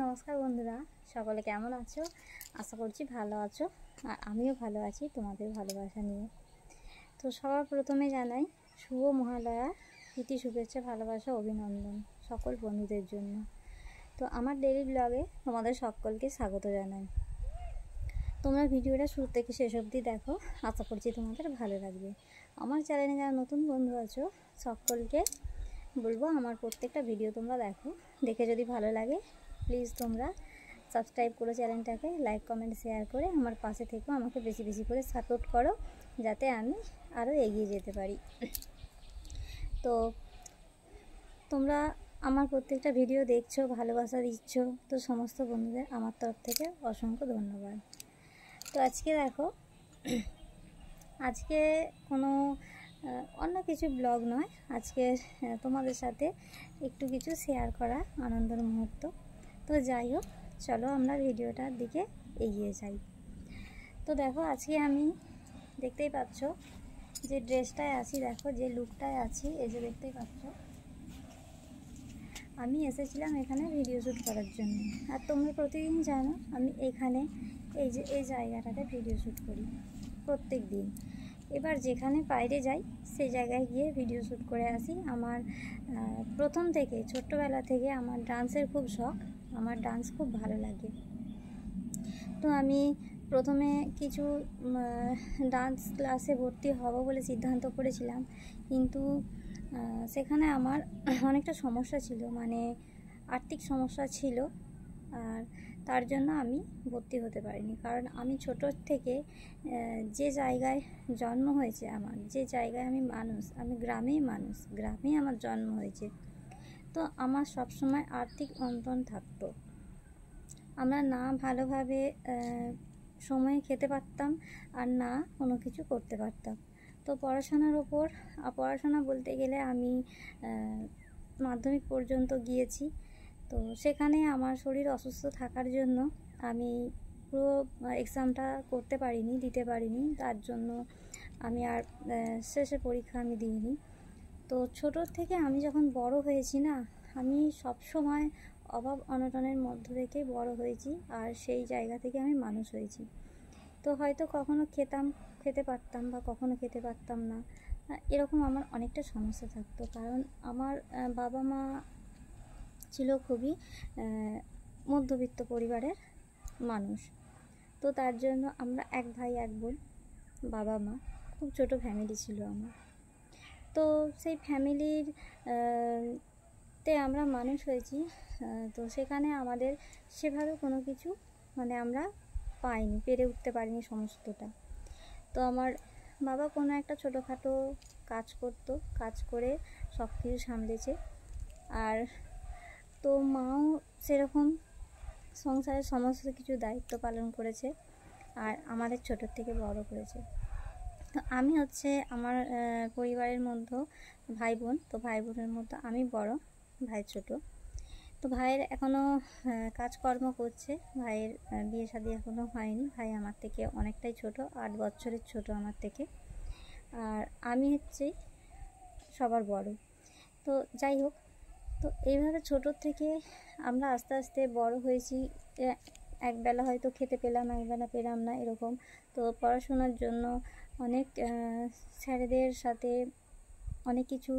নমস্কার বন্ধুরা, সকলে কেমন আছো? আশা করছি ভালো আছো, আর আমিও ভালো আছি তোমাদের ভালোবাসা নিয়ে। তো সবার প্রথমে জানাই শুভ মহালয়া, প্রীতি, শুভেচ্ছা, ভালোবাসা, অভিনন্দন সকল বন্ধুদের জন্য। তো আমার ডেইলি ব্লগে তোমাদের সকলকে স্বাগত জানাই। তোমরা ভিডিওটা শুরু থেকে শেষ অবধি দেখো, আশা করছি তোমাদের ভালো লাগবে। আমার চ্যানেলে যারা নতুন বন্ধু আছো সকলকে বলবো আমার প্রত্যেকটা ভিডিও তোমরা দেখো, দেখে যদি ভালো লাগে প্লিজ তোমরা সাবস্ক্রাইব করো চ্যানেলটাকে, লাইক কমেন্ট শেয়ার করে আমার পাশে থেকেও আমাকে বেশি বেশি করে সাপোর্ট করো, যাতে আমি আরও এগিয়ে যেতে পারি। তো তোমরা আমার প্রত্যেকটা ভিডিও দেখছো, ভালোবাসা দিচ্ছ, তো সমস্ত বন্ধুদের আমার তরফ থেকে অসংখ্য ধন্যবাদ। তো আজকে দেখো, আজকে কোনো অন্য কিছু ব্লগ নয়, আজকে তোমাদের সাথে একটু কিছু শেয়ার করা আনন্দের মুহূর্ত। তো যাই হোক, চলো আমরা ভিডিওটার দিকে এগিয়ে যাই। তো দেখো, আজকে আমি দেখতেই পাচ্ছ যে ড্রেসটায় আছি, দেখো যে লুকটায় আছি, এই যে দেখতেই পাচ্ছ, আমি এসেছিলাম এখানে ভিডিও শ্যুট করার জন্য। আর তোমরা প্রতিদিন জানো আমি এখানে এই যে এই জায়গাটাতে ভিডিও শ্যুট করি প্রত্যেক দিন। এবার যেখানে বাইরে যাই সেই জায়গায় গিয়ে ভিডিও শ্যুট করে আসি। আমার প্রথম থেকে ছোট্টবেলা থেকে আমার ডান্সের খুব শখ, আমার ডান্স খুব ভালো লাগে। তো আমি প্রথমে কিছু ডান্স ক্লাসে ভর্তি হব বলে সিদ্ধান্ত করেছিলাম, কিন্তু সেখানে আমার অনেকটা সমস্যা ছিল, মানে আর্থিক সমস্যা ছিল, আর তার জন্য আমি ভর্তি হতে পারিনি। কারণ আমি ছোটোর থেকে যে জায়গায় জন্ম হয়েছে আমার, যে জায়গায় আমি মানুষ, আমি গ্রামেই মানুষ, গ্রামেই আমার জন্ম হয়েছে। তো আমার সবসময় আর্থিক অন্তন থাকতো, আমরা না ভালোভাবে সময়ে খেতে পারতাম আর না কোনো কিছু করতে পারতাম। তো পড়াশোনার ওপর, পড়াশোনা বলতে গেলে আমি মাধ্যমিক পর্যন্ত গিয়েছি। তো সেখানে আমার শরীর অসুস্থ থাকার জন্য আমি পুরো এক্সামটা করতে পারিনি, দিতে পারিনি, তার জন্য আমি আর শেষে পরীক্ষা আমি দিইনি। তো ছোটোর থেকে আমি যখন বড় হয়েছি না, আমি সব সময় অভাব অনটনের মধ্য থেকে বড় হয়েছি, আর সেই জায়গা থেকে আমি মানুষ হয়েছি। তো হয়তো কখনো খেতে পারতাম বা কখনো খেতে পারতাম না, এরকম আমার অনেকটা সমস্যা থাকতো। কারণ আমার বাবা মা ছিল খুবই মধ্যবিত্ত পরিবারের মানুষ। তো তার জন্য আমরা এক ভাই এক বোন, বাবা মা, খুব ছোট ফ্যামিলি ছিল আমার। তো সেই ফ্যামিলির তে আমরা মানুষ হয়েছি। তো সেখানে আমাদের সেভাবে কোনো কিছু মানে আমরা পাইনি, পেরে উঠতে পারিনি সমস্তটা। তো আমার বাবা কোনো একটা ছোটোখাটো কাজ করতো, কাজ করে সব কিছু সামলেছে। আর তো মাও সেরকম সংসারের সমস্ত কিছু দায়িত্ব পালন করেছে, আর আমাদের ছোটোর থেকে বড় করেছে। তো আমি হচ্ছে আমার পরিবারের মধ্যে ভাই বোন, তো ভাই বোনের মধ্যে আমি বড়, ভাই ছোট। তো ভাইয়ের এখনও কাজকর্ম করছে, ভাইয়ের বিয়ে শাদী এখনও হয়নি, ভাই আমার থেকে অনেকটাই ছোট, 8 বছরের ছোট আমার থেকে। আর আমি হচ্ছে সবার বড়। তো যাই হোক, তো এইভাবে ছোটোর থেকে আমরা আস্তে আস্তে বড় হয়েছি। একবেলা হয়তো খেতে পেলাম, একবেলা পেলাম না, এরকম। তো পড়াশোনার জন্য অনেক স্যারেদের সাথে অনেক কিছু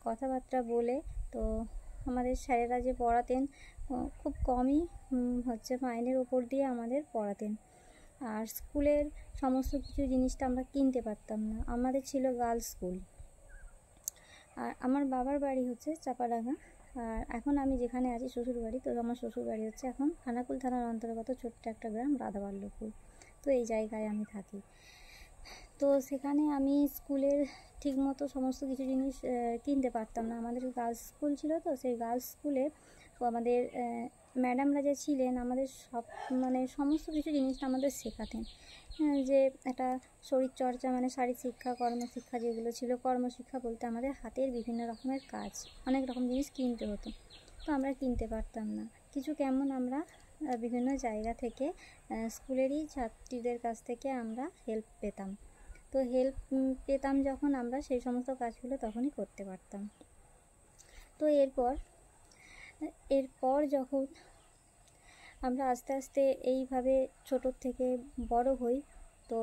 কথাবার্তা বলে, তো আমাদের স্যারেরা যে পড়াতেন খুব কমই হচ্ছে মাইনের ওপর দিয়ে আমাদের পড়াতেন। আর স্কুলের সমস্ত কিছু জিনিসটা আমরা কিনতে পারতাম না, আমাদের ছিল গার্লস স্কুল। আর আমার বাবার বাড়ি হচ্ছে চাপাডাঙ্গা, আর এখন আমি যেখানে আছি শ্বশুর বাড়ি, তো আমার শ্বশুর বাড়ি হচ্ছে এখন খানাকুল থানার অন্তর্গত ছোট্ট একটা গ্রাম রাধাবল্লভপুর। তো এই জায়গায় আমি থাকি। তো সেখানে আমি স্কুলের ঠিকমতো সমস্ত কিছু জিনিস কিনতে পারতাম না, আমাদের গার্লস স্কুল ছিল। তো সেই গার্লস স্কুলে আমাদের ম্যাডামরা যে ছিলেন আমাদের সব মানে সমস্ত কিছু জিনিসটা আমাদের শেখাতেন, যে একটা শরীরচর্চা মানে শারীরিক শিক্ষা, কর্মশিক্ষা যেগুলো ছিল, কর্মশিক্ষা বলতে আমাদের হাতের বিভিন্ন রকমের কাজ, অনেক রকম জিনিস কিনতে হতো। তো আমরা কিনতে পারতাম না কিছু, কেমন আমরা বিভিন্ন জায়গা থেকে স্কুলেরই ছাত্রীদের কাছ থেকে আমরা হেল্প পেতাম। তো হেল্প পেতাম যখন আমরা সেই সমস্ত কাজগুলো তখনই করতে পারতাম। তো এরপর যখন আমরা আস্তে আস্তে এইভাবে ছোটোর থেকে বড় হই। তো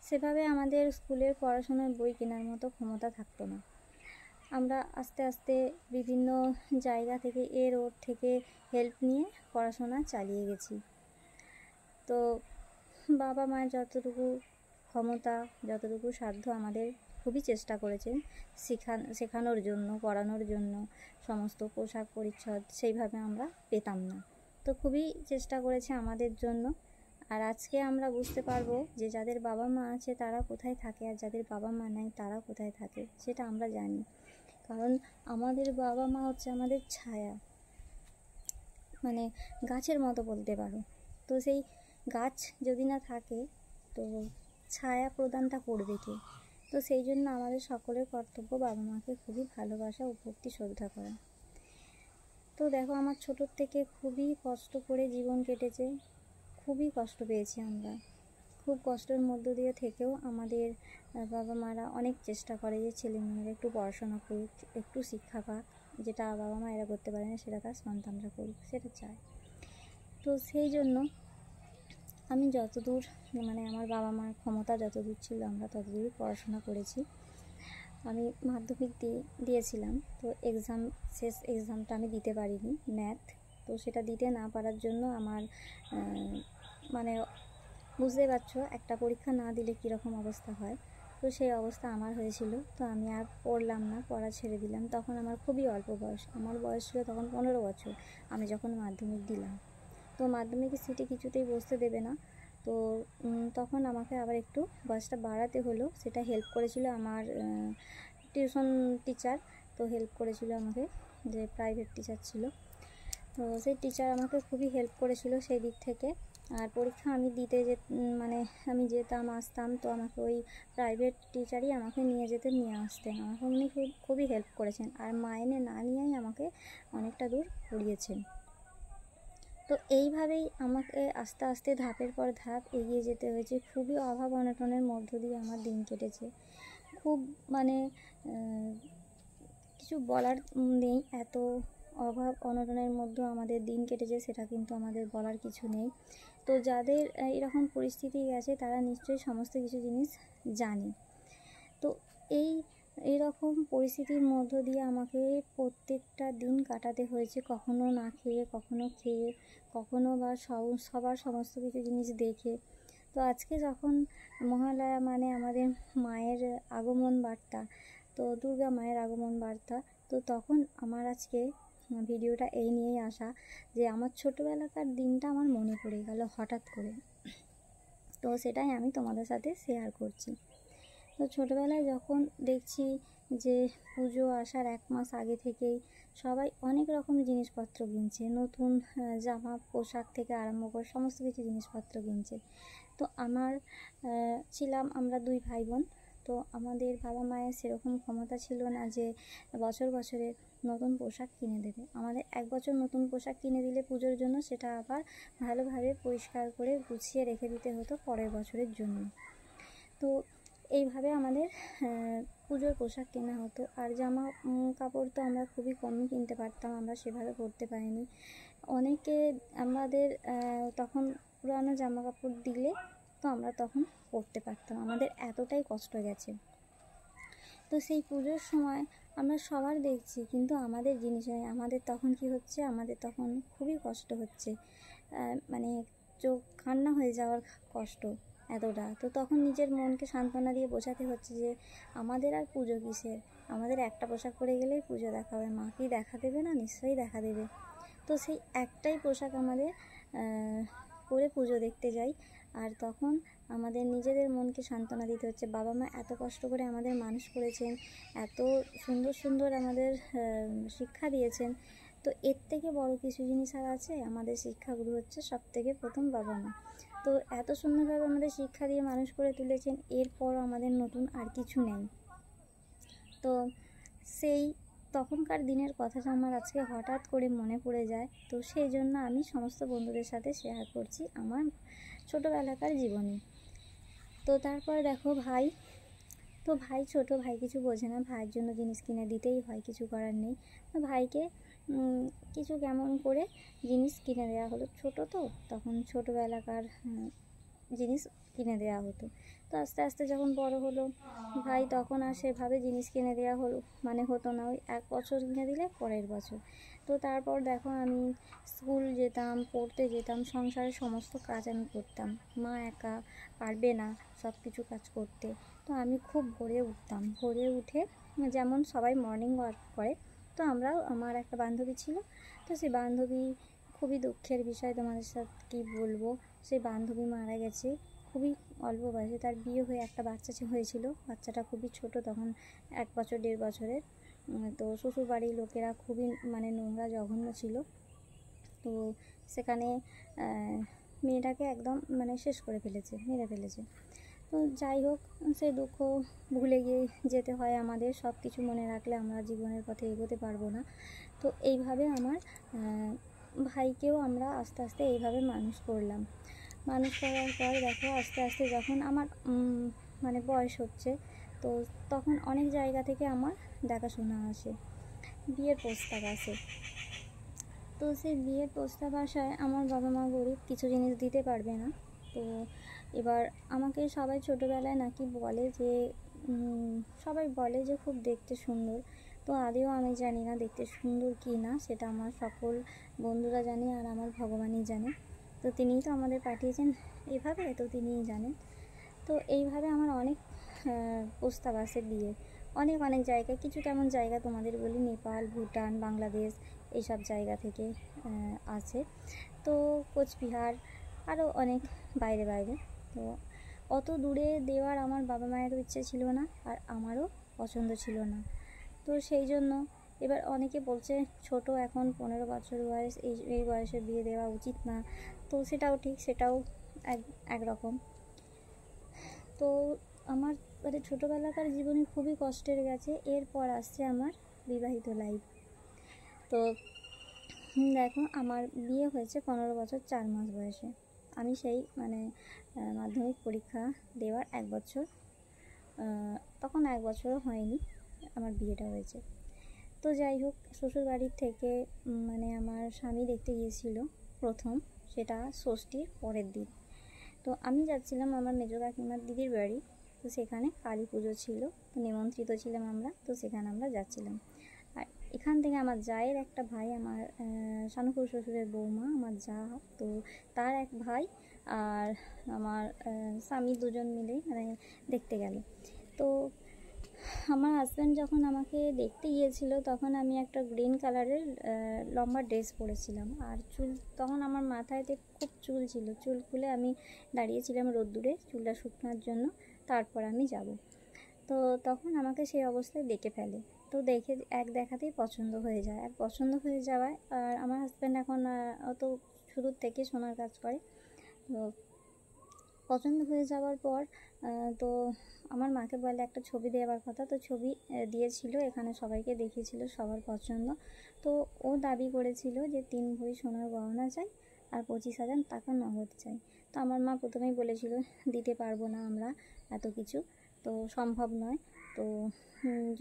সেভাবে আমাদের স্কুলের পড়াশোনার বই কেনার মতো ক্ষমতা থাকতো না। আমরা আস্তে আস্তে বিভিন্ন জায়গা থেকে ওর থেকে হেল্প নিয়ে পড়াশোনা চালিয়ে গেছি। তো বাবা মায়ের যতটুকু ক্ষমতা, যতটুকু সাধ্য আমাদের খুবই চেষ্টা করেছেন শেখানোর জন্য, পড়ানোর জন্য। সমস্ত পোশাক পরিচ্ছদ সেইভাবে আমরা পেতাম না, তো খুবই চেষ্টা করেছে আমাদের জন্য। আর আজকে আমরা বুঝতে পারবো যে যাদের বাবা মা আছে তারা কোথায় থাকে, আর যাদের বাবা মা নাই তারা কোথায় থাকে, সেটা আমরা জানি। কারণ আমাদের বাবা মা হচ্ছে আমাদের ছায়া, মানে গাছের মতো বলতে পারো। তো সেই গাছ যদি না থাকে তো ছায়া প্রদানটা করবে কে? তো সেই জন্য আমাদের সকলের কর্তব্য বাবা মাকে খুবই ভালোবাসা ও ভক্তি শ্রদ্ধা করা। তো দেখো, আমার ছোটোর থেকে খুবই কষ্ট করে জীবন কেটেছে, খুবই কষ্ট পেয়েছি আমরা। খুব কষ্টের মধ্য দিয়ে থেকেও আমাদের বাবা মারা অনেক চেষ্টা করে যে ছেলে মেয়েরা একটু পড়াশোনা করুক, একটু শিক্ষা পাক, যেটা বাবা মা এরা করতে পারে না সেটা তার সন্তানরা করুক, সেটা চায়। তো সেই জন্য আমি যতদূর, মানে আমার বাবা মার ক্ষমতা যতদূর ছিল আমরা ততদূরই পড়াশোনা করেছি। আমি মাধ্যমিক দিয়েছিলাম, তো শেষ এক্সামটা আমি দিতে পারিনি, ম্যাথ। তো সেটা দিতে না পারার জন্য আমার মানে বুঝতে পারছো একটা পরীক্ষা না দিলে কীরকম অবস্থা হয়, তো সেই অবস্থা আমার হয়েছিল। তো আমি আর পড়লাম না, পড়া ছেড়ে দিলাম। তখন আমার খুবই অল্প বয়স, আমার বয়স ছিল তখন 15 বছর আমি যখন মাধ্যমিক দিলাম। তো মাধ্যমিকের সিটে কিছুতেই বসতে দেবে না, তো তখন আমাকে আবার একটু বয়সটা বাড়াতে হলো। সেটা হেল্প করেছিল আমার টিউশন টিচার, তো হেল্প করেছিল আমাকে, যে প্রাইভেট টিচার ছিল। তো সেই টিচার আমাকে খুবই হেল্প করেছিল সেই দিক থেকে। আর পরীক্ষা আমি দিতে মানে আমি যেতাম আসতাম, তো আমাকে ওই প্রাইভেট টিচারই আমাকে নিয়ে যেতে নিয়ে আসতেন। আমাকে উনি খুবই হেল্প করেছেন, আর মাইনে না নিয়েই আমাকে অনেকটা দূর পড়িয়েছেন। তো এইভাবেই আমাকে আস্তে আস্তে ধাপের পর ধাপ এগিয়ে যেতে হয়েছে। খুবই অভাব অনটনের মধ্য দিয়ে আমার দিন কেটেছে। খুব মানে কিছু বলার নেই, এত অভাব অনটনের মধ্যে আমাদের দিন কেটেছে, সেটা কিন্তু আমাদের বলার কিছু নেই। তো যাদের এরকম পরিস্থিতি গেছে তারা নিশ্চয়ই সমস্ত কিছু জিনিস জানে। তো এইরকম পরিস্থিতির মধ্য দিয়ে আমাকে প্রত্যেকটা দিন কাটাতে হয়েছে, কখনো না খেয়ে, কখনো খেয়ে, কখনো বা সবার সমস্ত কিছু জিনিস দেখে। তো আজকে যখন মহালয়া, মানে আমাদের মায়ের আগমন বার্তা, তো দুর্গা মায়ের আগমন বার্তা, তো তখন আমার আজকে ভিডিওটা এই নিয়েই আসা যে আমার ছোটোবেলাকার দিনটা আমার মনে পড়ে গেল হঠাৎ করে। তো সেটাই আমি তোমাদের সাথে শেয়ার করছি। তো ছোটোবেলায় যখন দেখছি যে পুজো আসার 1 মাস আগে থেকেই সবাই অনেক রকম জিনিসপত্র কিনছে, নতুন জামা পোশাক থেকে আরম্ভ করে সমস্ত কিছু জিনিসপত্র কিনছে। তো আমরা 2 ভাই বোন। তো আমাদের বাবা মায়ের সেরকম ক্ষমতা ছিল না যে বছর বছরে নতুন পোশাক কিনে দেবে। আমাদের 1 বছর নতুন পোশাক কিনে দিলে পুজোর জন্য সেটা আবার ভালোভাবে পরিষ্কার করে গুছিয়ে রেখে দিতে হতো পরের বছরের জন্য। তো এইভাবে আমাদের পুজোর পোশাক কেনা হতো। আর জামা কাপড় তো আমরা খুবই কমই কিনতে পারতাম, আমরা সেভাবে পরতে পারিনি। অনেকে আমাদের তখন পুরানো জামা কাপড় দিলে তো আমরা তখন পরতে পারতাম, আমাদের এতটাই কষ্ট গেছে। তো সেই পুজোর সময় আমরা সবার দেখছি, কিন্তু আমাদের জিনিস নেই। আমাদের তখন কি হচ্ছে, আমাদের তখন খুবই কষ্ট হচ্ছে, মানে চোখ কান্না হয়ে যাওয়ার কষ্ট এতটা। তো তখন নিজের মনকে সান্ত্বনা দিয়ে বোঝাতে হচ্ছে যে আমাদের আর পুজো কিসের, আমাদের একটা পোশাক পরে গেলেই পুজো দেখা হবে, মা কি দেখা দেবে না? নিশ্চয়ই দেখা দেবে। তো সেই একটাই পোশাক আমাদের পরে পুজো দেখতে যাই। আর তখন আমাদের নিজেদের মনকে সান্ত্বনা দিতে হচ্ছে, বাবা মা এত কষ্ট করে আমাদের মানুষ করেছেন, এত সুন্দর সুন্দর আমাদের শিক্ষা দিয়েছেন। তো এর থেকে বড় কিছু জিনিস আর আছে? আমাদের শিক্ষাগুরু হচ্ছে সবথেকে প্রথম বাবা মা। তো এত সুন্দরভাবে আমাদের শিক্ষা দিয়ে মানুষ করে তুলেছেন, এরপর আমাদের নতুন আর কিছু নেই। তো সেই তখনকার দিনের কথাটা আমার আজকে হঠাৎ করে মনে পড়ে যায়। তো সেই জন্য আমি সমস্ত বন্ধুদের সাথে শেয়ার করছি আমার ছোটোবেলাকার জীবনী। তো তারপরে দেখো ভাই, ভাই ছোট, ভাই কিছু বোঝে না, ভাইয়ের জন্য জিনিস কিনে দিতেই হয়, কিছু করার নেই। তো ভাইকে কিছু কেমন করে জিনিস কিনে দেওয়া হলো। ছোট তো তখন ছোটোবেলাকার জিনিস কিনে দেওয়া হতো। তো আস্তে আস্তে যখন বড় হলো ভাই, তখন আর সেভাবে জিনিস কিনে দেওয়া হতো না। ওই 1 বছর কিনে দিলে পরের বছর। তো তারপর দেখো আমি স্কুল যেতাম, পড়তে যেতাম, সংসারের সমস্ত কাজ আমি করতাম। মা একা পারবে না সব কিছু কাজ করতে। তো আমি খুব ভোরে উঠতাম। ভোরে উঠে যেমন সবাই মর্নিং ওয়াক করে, তো আমার একটা বান্ধবী ছিল। তো সেই বান্ধবী, খুবই দুঃখের বিষয় তোমাদের সাথে কী বলবো, সেই বান্ধবী মারা গেছে খুবই অল্প বয়সে। তার বিয়ে হয়ে একটা বাচ্চা হয়েছিল। বাচ্চাটা খুবই ছোট, তখন 1 বছর 1.5 বছরের। তো শ্বশুরবাড়ির লোকেরা খুবই নোংরা জঘন্য ছিল। তো সেখানে মেয়েটাকে একদম শেষ করে ফেলেছে, মেরে ফেলেছে। তো যাই হোক, সেই দুঃখ ভুলে গিয়ে যেতে হয় আমাদের। সব কিছু মনে রাখলে আমরা জীবনের পথে এগোতে পারবো না। তো এইভাবে আমার ভাইকেও আমরা আস্তে আস্তে এইভাবে মানুষ করলাম। মানুষ করার পর দেখো আস্তে আস্তে যখন আমার বয়স হচ্ছে, তো তখন অনেক জায়গা থেকে আমার দেখাশোনা আসে, বিয়ের প্রস্তাব আসে। তো সেই বিয়ের প্রস্তাব আসায় আমার বাবা মা গরিব, কিছু জিনিস দিতে পারবে না। তো এবার আমাকে সবাই ছোটোবেলায় নাকি বলে যে সবাই বলে যে খুব দেখতে সুন্দর। তো আদেও আমি জানি না দেখতে সুন্দর কি না, সেটা আমার সকল বন্ধুরা জানে আর আমার ভগবানই জানে। তো তিনিই তো আমাদের পাঠিয়েছেন এভাবে, তো তিনিই জানেন। তো এইভাবে আমার অনেক প্রস্তাব আসে বিয়ে, অনেক অনেক জায়গায়। কিছু কেমন জায়গা তোমাদের বলি, নেপাল, ভুটান, বাংলাদেশ, এইসব জায়গা থেকে আছে। তো কোচবিহার, আরও অনেক বাইরে বাইরে। তো অত দূরে দেওয়ার আমার বাবা মায়েরও ইচ্ছে ছিল না, আর আমারও পছন্দ ছিল না। তো সেই জন্য এবার অনেকে বলছে ছোট, এখন 15 বছর বয়স, এই বয়সে বিয়ে দেওয়া উচিত না। তো সেটাও ঠিক, সেটাও একরকম। তো আমার ছোটোবেলাকার জীবনে খুবই কষ্টের গেছে। এরপর আসছে আমার বিবাহিত লাইফ। তো দেখো আমার বিয়ে হয়েছে 15 বছর 4 মাস বয়সে। আমি সেই মাধ্যমিক পরীক্ষা দেওয়ার 1 বছর, তখন 1 বছরও হয়নি আমার বিয়েটা হয়েছে। তো যাই হোক, শ্বশুরবাড়ির থেকে আমার স্বামী দেখতে গিয়েছিল প্রথম, সেটা ষষ্ঠীর পরের দিন। তো আমি যাচ্ছিলাম আমার মেজো কাকিমার দিদির বাড়ি। তো সেখানে কালী পুজো ছিল, তো নিমন্ত্রিত ছিলাম আমরা। তো সেখানে আমরা যাচ্ছিলাম। আর এখান থেকে আমার জায়ের একটা ভাই, আমার শানুপুর শ্বশুরের বৌমা, আমার যা, তো তার এক ভাই আর আমার স্বামী, দুজন মিলে দেখতে গেল। তো আমার হাজব্যান্ড যখন আমাকে দেখতে গিয়েছিল, তখন আমি একটা গ্রিন কালারের লম্বা ড্রেস পরেছিলাম। আর চুল, তখন আমার মাথায়তে খুব চুল ছিল। চুল খুলে আমি দাঁড়িয়েছিলাম রোদ্দুরে চুলটা শুকনোর জন্য, তারপর আমি যাব। তো তখন আমাকে সেই অবস্থায় দেখে ফেলে। তো দেখে দেখাতেই পছন্দ হয়ে যায়। আর পছন্দ হয়ে যাওয়ায়, আর আমার হাজব্যান্ড এখন অত শুরুর থেকে সোনার কাজ করে। তো পছন্দ হয়ে যাওয়ার পর তো আমার মাকে বলে একটা ছবি দেওয়ার কথা। তো ছবি দিয়েছিল, এখানে সবাইকে দেখিয়েছিল, সবার পছন্দ। তো ও দাবি করেছিল যে 3 ভরি সোনার গহনা চাই আর 25,000 টাকা নগদ চাই। তো আমার মা প্রথমেই বলেছিল দিতে পারবো না আমরা এত কিছু, তো সম্ভব নয়। তো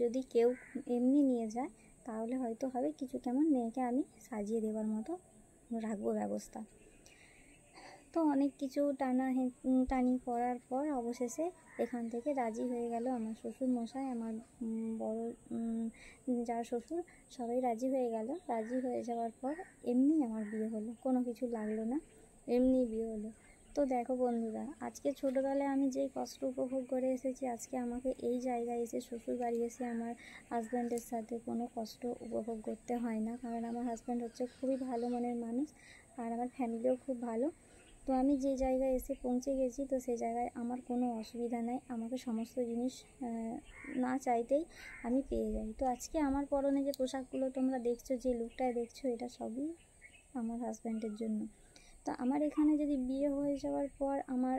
যদি কেউ এমনি নিয়ে যায় তাহলে হয়তো হবে, কিছু কেমন মেয়েকে আমি সাজিয়ে দেওয়ার মতো রাখবো ব্যবস্থা। তো অনেক কিছু টানি করার পর অবশেষে এখান থেকে রাজি হয়ে গেল আমার শ্বশুর মশাই, আমার বড় যার শ্বশুর, সবাই রাজি হয়ে গেল। রাজি হয়ে যাওয়ার পর এমনি আমার বিয়ে হলো, কোনো কিছু লাগলো না, এমনি বিয়ে হলো। তো দেখো বন্ধুরা, আজকে ছোটোবেলায় আমি যেই কষ্ট উপভোগ করে এসেছি, আজকে আমাকে এই জায়গায় এসে, শ্বশুর বাড়ি এসে আমার হাজব্যান্ডের সাথে কোনো কষ্ট উপভোগ করতে হয় না। কারণ আমার হাজব্যান্ড হচ্ছে খুবই ভালো মনের মানুষ, আর আমার ফ্যামিলিও খুব ভালো। তো আমি যে জায়গায় এসে পৌঁছে গেছি, তো সেই জায়গায় আমার কোনো অসুবিধা নাই। আমাকে সমস্ত জিনিস না চাইতেই আমি পেয়ে যাই। তো আজকে আমার পরনে যে পোশাকগুলো তোমরা দেখছো, যে লুকটায় দেখছো, এটা সবই আমার হাজব্যান্ডের জন্য। তো আমার এখানে যদি বিয়ে হয়ে যাওয়ার পর আমার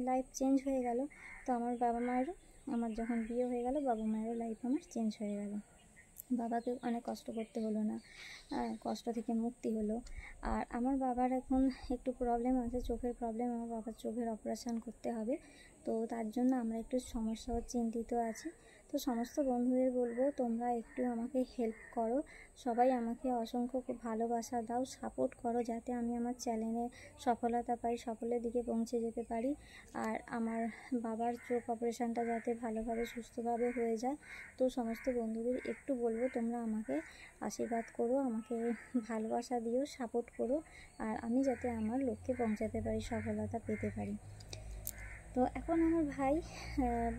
লাইফ চেঞ্জ হয়ে গেল, তো আমার বাবা মায়েরও, আমার যখন বিয়ে হয়ে গেল, বাবা মায়েরও লাইফ আমার চেঞ্জ হয়ে গেল। বাবাকে অনেক কষ্ট করতে হলো না, কষ্ট থেকে মুক্তি হলো। আর আমার বাবার এখন একটু প্রবলেম আছে, চোখের প্রবলেম। আমার বাবার চোখের অপারেশান করতে হবে, তো তার জন্য আমরা একটু সমস্যা চিন্তিত আছি। তো সমস্ত বন্ধুদের বলবো তোমরা একটু আমাকে হেল্প করো, সবাই আমাকে অসংখ্য ভালোবাসা দাও, সাপোর্ট করো, যাতে আমি আমার চ্যানেলে সফলতা পাই, সফলের দিকে পৌঁছে যেতে পারি। আর আমার বাবার চোখ অপারেশানটা যাতে ভালোভাবে সুস্থভাবে হয়ে যায়। তো সমস্ত বন্ধুদের একটু বলবো তোমরা আমাকে আশীর্বাদ করো, আমাকে ভালোবাসা দিও, সাপোর্ট করো, আর আমি যাতে আমার লক্ষ্যে পৌঁছাতে পারি, সফলতা পেতে পারি। তো এখন আমার ভাই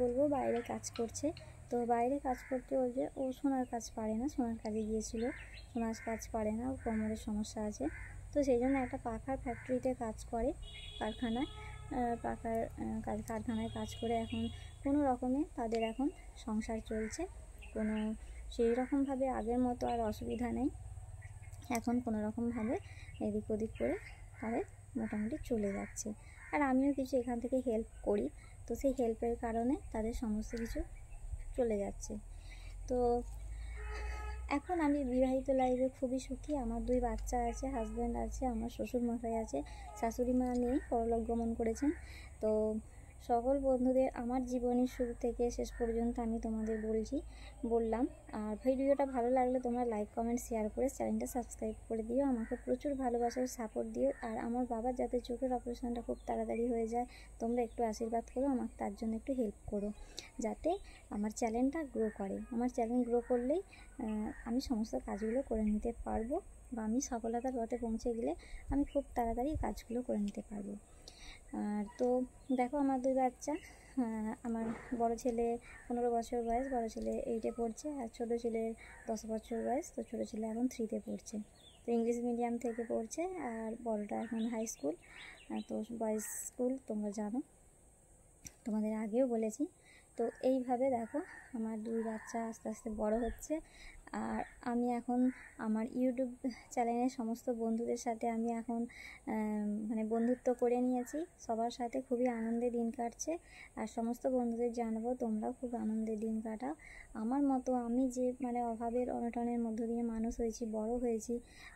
বলবো বাইরে কাজ করছে। তো বাইরে কাজ করতে বলছে, ও সোনার কাজ পারে না, সোনার কাজে গিয়েছিল, সোনার কাজ পারে না, ও কোমরের সমস্যা আছে। তো সেই জন্য একটা পাখার ফ্যাক্টরিতে কাজ করে, কারখানায়, পাখার কারখানায় কাজ করে এখন কোনো রকমে তাদের এখন সংসার চলছে। কোনো সেই রকমভাবে আগের মতো আর অসুবিধা নেই, এখন কোনো রকমভাবে এদিক ওদিক করে তাদের মোটামুটি চলে যাচ্ছে। আর আমিও কিছু এখান থেকে হেল্প করি, তো সেই হেল্পের কারণে তাদের সমস্ত কিছু চলে যাচ্ছে। তো এখন আমি বিবাহিত লাইফে খুবই সুখী, আমার 2 বাচ্চা আছে, হাজব্যান্ড আছে, আমার শ্বশুরমশাই আছে, শাশুড়ি মা নেই, পরলোক গমন করেছেন। তো সকল বন্ধুদের আমার জীবনের শুরু থেকে শেষ পর্যন্ত আমি তোমাদের বললাম। আর ভিডিওটা ভালো লাগলে তোমরা লাইক কমেন্ট শেয়ার করে চ্যানেলটা সাবস্ক্রাইব করে দিও, আমাকে প্রচুর ভালোবাসার সাপোর্ট দিও। আর আমার বাবার যাতে চোখের অপারেশনটা খুব তাড়াতাড়ি হয়ে যায়, তোমরা একটু আশীর্বাদ করো, আমাকে তার জন্য একটু হেল্প করো, যাতে আমার চ্যানেলটা গ্রো করে। আমার চ্যানেল গ্রো করলেই আমি সমস্ত কাজগুলো করে নিতে পারবো, বা আমি সফলতার পথে পৌঁছে গেলে আমি খুব তাড়াতাড়ি কাজগুলো করে নিতে পারবো। আর তো দেখো আমার 2 বাচ্চা, আমার বড় ছেলে 15 বছর বয়স, বড় ছেলে 8-এ পড়ছে, আর ছোটো ছেলের 10 বছর বয়স, তো ছোটো ছেলে এখন 3-তে পড়ছে। তো ইংলিশ মিডিয়াম থেকে পড়ছে, আর বড়টা এখন হাই স্কুল, তো বয়েজ স্কুল তোমরা জানো, তোমাদের আগেও বলেছি। তো এইভাবে দেখো আমার 2 বাচ্চা আস্তে আস্তে বড় হচ্ছে। আর আমি এখন আমার ইউটিউব চ্যানেলের সমস্ত বন্ধুদের সাথে আমি এখন মানে বন্ধুত্ব করে নিয়েছি, সবার সাথে খুবই আনন্দে দিন কাটছে। আর সমস্ত বন্ধুদের জানাবো তোমরাও খুব আনন্দে দিন কাটাও আমার মতো। আমি যে মানে অভাবের অনটনের মধ্য দিয়ে মানুষ হয়েছি, বড় হয়েছি,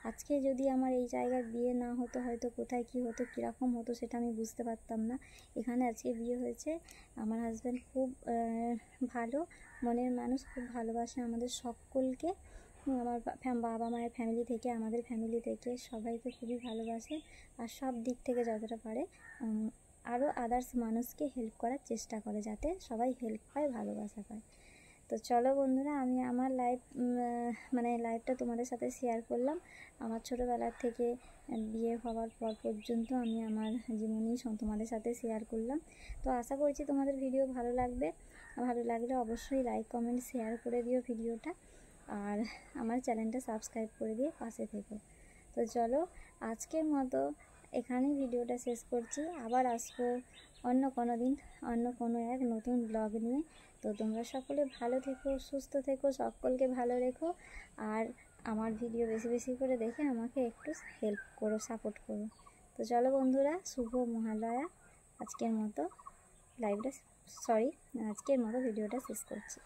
আজকে যদি আমার এই জায়গায় বিয়ে না হতো, হয়তো কোথায় কী হতো, কীরকম হতো সেটা আমি বুঝতে পারতাম না। এখানে আজকে বিয়ে হয়েছে, আমার হাজব্যান্ড খুব ভালো মনের মানুষ, খুব ভালোবাসে আমাদের সকলকে, আমার বাবা মায়ের ফ্যামিলি থেকে, আমাদের ফ্যামিলি থেকে সবাইকে খুবই ভালোবাসে, আর সব দিক থেকে যতটা পারে আরও আদার্স মানুষকে হেল্প করার চেষ্টা করে, যাতে সবাই হেল্প পায়, ভালোবাসা পায়। তো চলো বন্ধুরা, আমি আমার মানে লাইফটা তোমাদের সাথে শেয়ার করলাম। আমার ছোটোবেলার থেকে বিয়ে হওয়ার পর পর্যন্ত আমি আমার জীবনী তোমাদের সাথে শেয়ার করলাম। তো আশা করছি তোমাদের ভিডিও ভালো লাগবে, ভালো লাগলে অবশ্যই লাইক কমেন্ট শেয়ার করে দিও ভিডিওটা, আর আমার চ্যানেলটা সাবস্ক্রাইব করে দিয়ে পাশে থেকো। তো চলো আজকের মতো এখানেই ভিডিওটা শেষ করছি, আবার আসবো অন্য কোনো দিন, অন্য কোনো এক নতুন ব্লগ নিয়ে। তো তোমরা সকলে ভালো থেকো, সুস্থ থেকো, সকলকে ভালো রেখো, আর আমার ভিডিও বেশি বেশি করে দেখে আমাকে একটু হেল্প করো, সাপোর্ট করো। তো চলো বন্ধুরা, শুভ মহালয়া। আজকের মতো আজকের মতো ভিডিওটা শেষ করছি।